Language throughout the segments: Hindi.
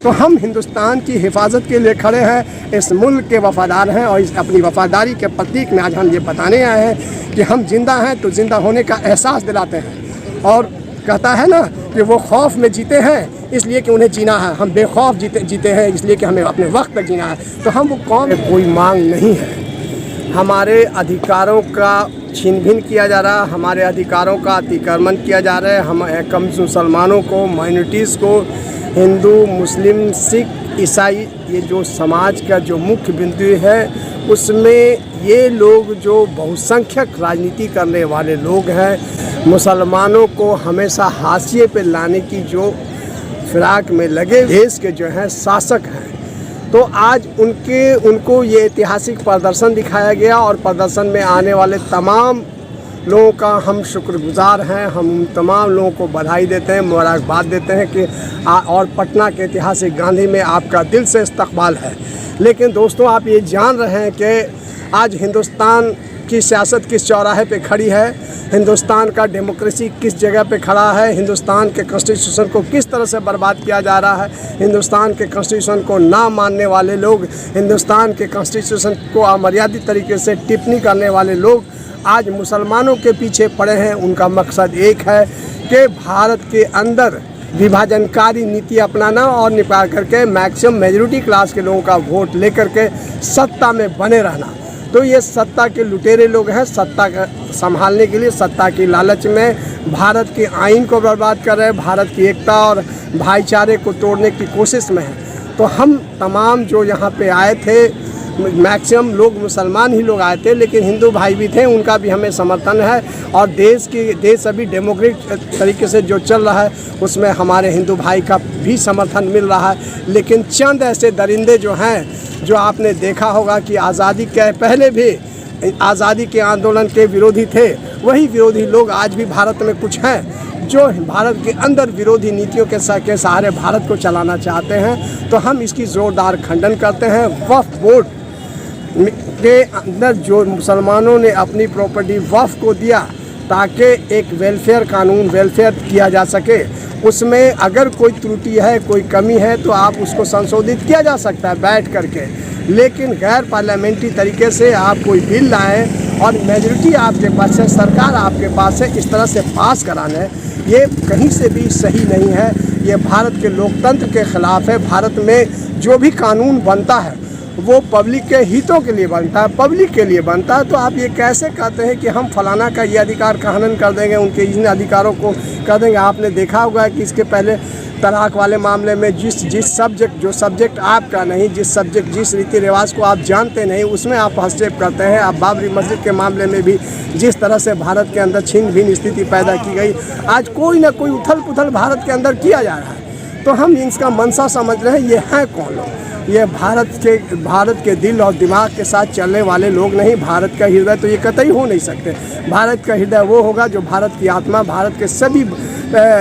तो हम हिंदुस्तान की हिफाजत के लिए खड़े हैं, इस मुल्क के वफादार हैं और इस अपनी वफादारी के प्रतीक में आज हम ये बताने आए हैं कि हम जिंदा हैं तो जिंदा होने का एहसास दिलाते हैं। और कहता है ना कि वो खौफ में जीते हैं इसलिए कि उन्हें जीना है, हम बेखौफ जीते हैं इसलिए कि हमें अपने वक्त तक जीना है। तो हम वो कौम कोई मांग नहीं है, हमारे अधिकारों का छीन भिन किया जा रहा, हमारे अधिकारों का अतिक्रमण किया जा रहा है। हम कम मुसलमानों को, माइनॉरिटीज़ को, हिंदू, मुस्लिम, सिख, ईसाई, ये जो समाज का जो मुख्य बिंदु है उसमें ये लोग जो बहुसंख्यक राजनीति करने वाले लोग हैं, मुसलमानों को हमेशा हाशिए पे लाने की जो फिराक में लगे देश के जो हैं शासक हैं, तो आज उनको ये ऐतिहासिक प्रदर्शन दिखाया गया और प्रदर्शन में आने वाले तमाम लोगों का हम शुक्रगुजार हैं। हम तमाम लोगों को बधाई देते हैं, मुबारकबाद देते हैं कि और पटना के ऐतिहासिक गांधी में आपका दिल से इस्तकबाल है। लेकिन दोस्तों, आप ये जान रहे हैं कि आज हिंदुस्तान की सियासत किस चौराहे पे खड़ी है, हिंदुस्तान का डेमोक्रेसी किस जगह पे खड़ा है, हिंदुस्तान के कॉन्स्टिट्यूशन को किस तरह से बर्बाद किया जा रहा है, हिंदुस्तान के कॉन्स्टिट्यूशन को ना मानने वाले लोग, हिंदुस्तान के कॉन्स्टिट्यूशन को अमर्यादित तरीके से टिप्पणी करने वाले लोग आज मुसलमानों के पीछे पड़े हैं। उनका मकसद एक है कि भारत के अंदर विभाजनकारी नीति अपनाना और निकाल करके मैक्सिमम मेजॉरिटी क्लास के लोगों का वोट लेकर के सत्ता में बने रहना। तो ये सत्ता के लुटेरे लोग हैं, सत्ता संभालने के लिए सत्ता की लालच में भारत के आइन को बर्बाद कर रहे हैं, भारत की एकता और भाईचारे को तोड़ने की कोशिश में है। तो हम तमाम जो यहाँ पे आए थे, मैक्सिमम लोग मुसलमान ही लोग आए थे, लेकिन हिंदू भाई भी थे, उनका भी हमें समर्थन है। और देश अभी डेमोक्रेटिक तरीके से जो चल रहा है उसमें हमारे हिंदू भाई का भी समर्थन मिल रहा है। लेकिन चंद ऐसे दरिंदे जो हैं, जो आपने देखा होगा कि आज़ादी के पहले भी आज़ादी के आंदोलन के विरोधी थे, वही विरोधी लोग आज भी भारत में कुछ हैं जो भारत के अंदर विरोधी नीतियों के सहारे भारत को चलाना चाहते हैं। तो हम इसकी ज़ोरदार खंडन करते हैं। वक्फ बोर्ड के अंदर जो मुसलमानों ने अपनी प्रॉपर्टी वक्फ को दिया ताकि एक वेलफेयर कानून वेलफेयर किया जा सके, उसमें अगर कोई त्रुटि है, कोई कमी है तो आप उसको संशोधित किया जा सकता है बैठ करके। लेकिन गैर पार्लियामेंट्री तरीके से आप कोई बिल लाएं और मेजॉरिटी आपके पास है, सरकार आपके पास है, इस तरह से पास कराना, ये कहीं से भी सही नहीं है। ये भारत के लोकतंत्र के ख़िलाफ़ है। भारत में जो भी कानून बनता है वो पब्लिक के हितों के लिए बनता है, पब्लिक के लिए बनता है। तो आप ये कैसे कहते हैं कि हम फलाना का ये अधिकार का हनन कर देंगे, उनके इन अधिकारों को कर देंगे। आपने देखा होगा कि इसके पहले तलाक वाले मामले में जिस सब्जेक्ट आपका नहीं, जिस रीति रिवाज को आप जानते नहीं, उसमें आप हस्तक्षेप करते हैं। आप बाबरी मस्जिद के मामले में भी जिस तरह से भारत के अंदर छिन्न भिन्न स्थिति पैदा की गई, आज कोई ना कोई उथल पुथल भारत के अंदर किया जा रहा है। तो हम इसका मंशा समझ रहे हैं। ये हैं कौन लोग? ये भारत के दिल और दिमाग के साथ चलने वाले लोग नहीं। भारत का हृदय तो ये कतई हो नहीं सकते। भारत का हृदय वो होगा जो भारत की आत्मा, भारत के सभी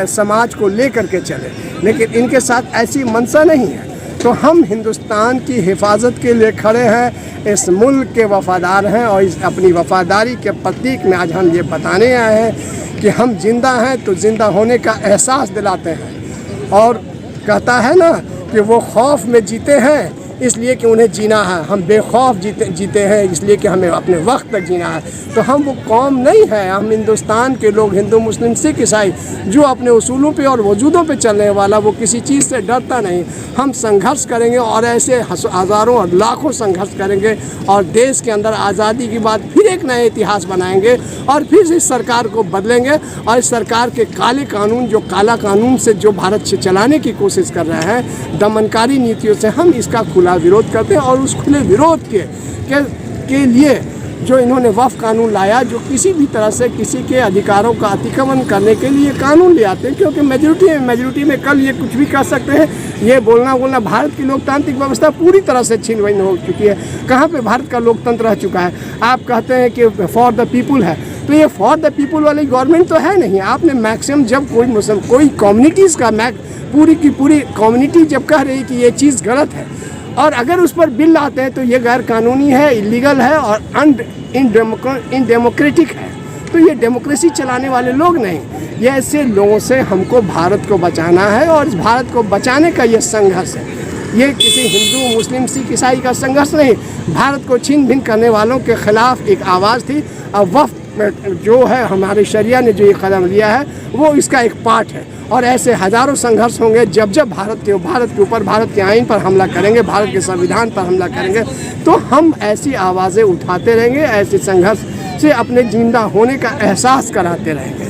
समाज को लेकर के चले, लेकिन इनके साथ ऐसी मंशा नहीं है। तो हम हिंदुस्तान की हिफाजत के लिए खड़े हैं, इस मुल्क के वफादार हैं और इस अपनी वफादारी के प्रतीक में आज हम ये बताने आए हैं कि हम जिंदा हैं तो जिंदा होने का एहसास दिलाते हैं। और कहता है ना कि वो खौफ में जीते हैं इसलिए कि उन्हें जीना है, हम बेखौफ जीते हैं इसलिए कि हमें अपने वक्त तक जीना है। तो हम वो कौम नहीं है, हम हिंदुस्तान के लोग, हिंदू, मुस्लिम, सिख, ईसाई, जो अपने उसूलों पे और वजूदों पे चलने वाला, वो किसी चीज़ से डरता नहीं। हम संघर्ष करेंगे और ऐसे हज़ारों और लाखों संघर्ष करेंगे और देश के अंदर आज़ादी के बाद फिर एक नया इतिहास बनाएंगे और फिर इस सरकार को बदलेंगे। और इस सरकार के काले कानून, जो काला कानून से जो भारत से चलाने की कोशिश कर रहे हैं, दमनकारी नीतियों से, हम इसका खुला विरोध करते हैं। और उस खुले विरोध के लिए जो इन्होंने वक्फ कानून लाया, जो किसी भी तरह से किसी के अधिकारों का अतिक्रमण करने के लिए कानून ले आते हैं, क्योंकि मेजॉरिटी में कल ये कुछ भी कर सकते हैं। ये बोलना भारत की लोकतांत्रिक व्यवस्था पूरी तरह से छिन्न भिन्न हो चुकी है। कहाँ पे भारत का लोकतंत्र रह चुका है? आप कहते हैं कि फॉर द पीपुल है, तो ये फॉर द पीपुल वाली गवर्नमेंट तो है नहीं। आपने मैक्सिमम जब कोई कम्युनिटीज़ का पूरी की पूरी कम्युनिटी जब कह रही कि ये चीज़ गलत है और अगर उस पर बिल लाते हैं तो ये गैर कानूनी है, इलीगल है और इनडेमोक्रेटिक है। तो ये डेमोक्रेसी चलाने वाले लोग नहीं, ये ऐसे लोगों से हमको भारत को बचाना है। और इस भारत को बचाने का ये संघर्ष है, ये किसी हिंदू मुस्लिम सिख ईसाई का संघर्ष नहीं, भारत को छीन भिन करने वालों के खिलाफ एक आवाज़ थी। अब वफ़ जो है हमारे शरिया ने जो ये कदम लिया है वो इसका एक पार्ट है। और ऐसे हज़ारों संघर्ष होंगे जब जब भारत के ऊपर, भारत के आइन पर हमला करेंगे, भारत के संविधान पर हमला करेंगे, तो हम ऐसी आवाज़ें उठाते रहेंगे, ऐसे संघर्ष से अपने जिंदा होने का एहसास कराते रहेंगे।